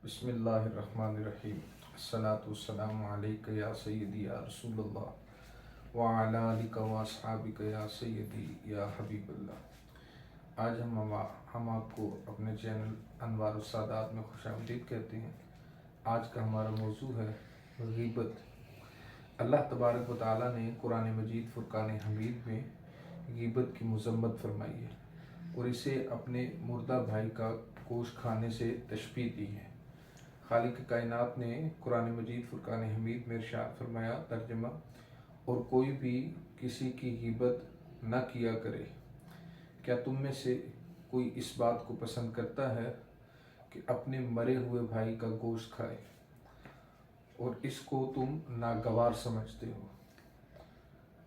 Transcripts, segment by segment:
بسم اللہ الرحمن الرحیم الصلاۃ والسلام علیک یا سیدی یا رسول اللہ وعلی آلک و اصحابک یا سیدی یا حبیب اللہ۔ آج ہم آپ کو اپنے چینل انوار السادات میں خوش آمدید کہتے ہیں۔ آج کا ہمارا موضوع ہے غیبت۔ اللہ تبارک و تعالیٰ نے قرآن مجید فرقان حمید میں غیبت کی مذمت فرمائی ہے اور اسے اپنے مردہ بھائی کا گوشت کھانے سے تشبیہ دی ہے۔ خالق کائنات نے قرآن مجید فرقان حمید میں ارشاد فرمایا، ترجمہ: اور کوئی بھی کسی کی غیبت نہ کیا کرے۔ کیا تم میں سے کوئی اس بات کو پسند کرتا ہے کہ اپنے مرے ہوئے بھائی کا گوشت کھائے اور اس کو تم ناگوار سمجھتے ہو؟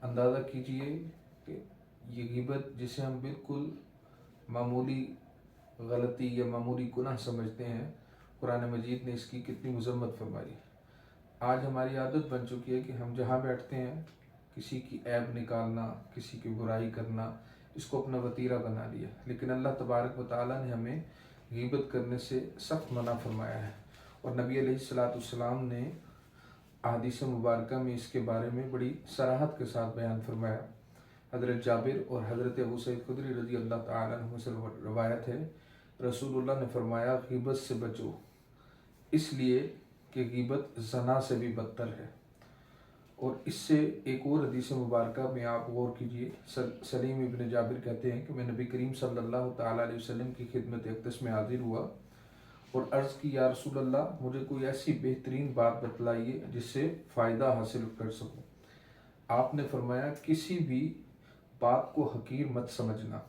اندازہ کیجئے کہ یہ غیبت جسے ہم بالکل معمولی غلطی یا معمولی گناہ سمجھتے ہیں، قرآن مجید نے اس کی کتنی مذمت فرمائی۔ آج ہماری عادت بن چکی ہے کہ ہم جہاں بیٹھتے ہیں کسی کی عیب نکالنا، کسی کی برائی کرنا، اس کو اپنا وتیرہ بنا لیا، لیکن اللہ تبارک و تعالیٰ نے ہمیں غیبت کرنے سے سخت منع فرمایا ہے، اور نبی علیہ السلام نے احادیث مبارکہ میں اس کے بارے میں بڑی صراحت کے ساتھ بیان فرمایا۔ حضرت جابر اور حضرت ابو سعید خدری رضی اللہ تعالیٰ عنہ سے روایت ہے، رسول اللہ نے فرمایا، غیبت سے بچو، اس لیے کہ غیبت زنا سے بھی بدتر ہے۔ اور اس سے ایک اور حدیث مبارکہ میں آپ غور کیجئے، سلیم ابن جابر کہتے ہیں کہ میں نبی کریم صلی اللہ تعالیٰ علیہ وسلم کی خدمت اقدس میں حاضر ہوا اور عرض کی، یا رسول اللہ، مجھے کوئی ایسی بہترین بات بتلائیے جس سے فائدہ حاصل کر سکوں۔ آپ نے فرمایا، کسی بھی بات کو حقیر مت سمجھنا،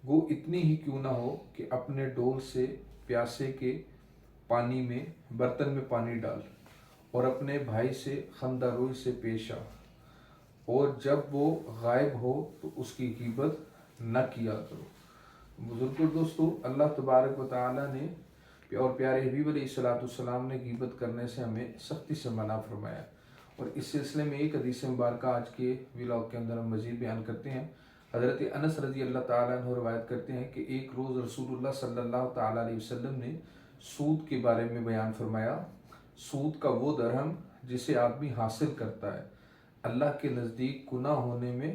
گو اتنی ہی کیوں نہ ہو کہ اپنے ڈول سے پیاسے کے پانی میں برتن میں پانی ڈال اور اپنے بھائی سے خندہ روئی سے پیش آ، اور جب وہ غائب ہو تو اس کی غیبت نہ کیا کرو۔ بزرگوں دوستو، اللہ تبارک و تعالیٰ نے اور پیارے حبیب علیہ السلام نے غیبت کرنے سے ہمیں سختی سے منع فرمایا، اور اس سلسلے میں ایک حدیث مبارکہ آج کے ولاگ کے اندر ہم مزید بیان کرتے ہیں۔ حضرت انس رضی اللہ تعالیٰ عنہ روایت کرتے ہیں کہ ایک روز رسول اللہ صلی اللہ تعالیٰ علیہ وسلم نے سود کے بارے میں بیان فرمایا، سود کا وہ درہم جسے آدمی حاصل کرتا ہے، اللہ کے نزدیک گناہ ہونے میں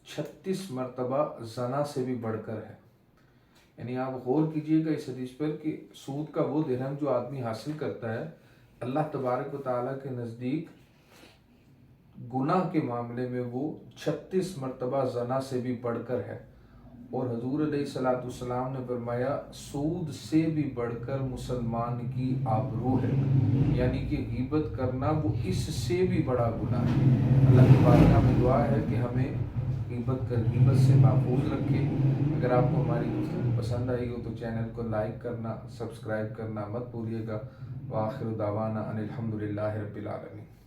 36 مرتبہ زنا سے بھی بڑھ کر ہے۔ یعنی آپ غور کیجئے گا اس حدیث پر کہ سود کا وہ درہم جو آدمی حاصل کرتا ہے، اللہ تبارک و تعالیٰ کے نزدیک گناہ کے معاملے میں وہ 36 مرتبہ زنا سے بھی بڑھ کر ہے۔ اور حضور علیہ السلام نے فرمایا، سود سے بھی بڑھ کر مسلمان کی آبرو ہے، یعنی کہ غیبت کرنا وہ اس سے بھی بڑا گناہ ہے۔ اللہ کی بارگاہ میں دعا ہے کہ ہمیں غیبت سے محفوظ رکھے۔ اگر آپ کو ہماری گفتگو پسند آئی ہو تو چینل کو لائک کرنا، سبسکرائب کرنا مت بھولیے گا۔ وآخر دعوانا ان الحمدللہ رب العالمین۔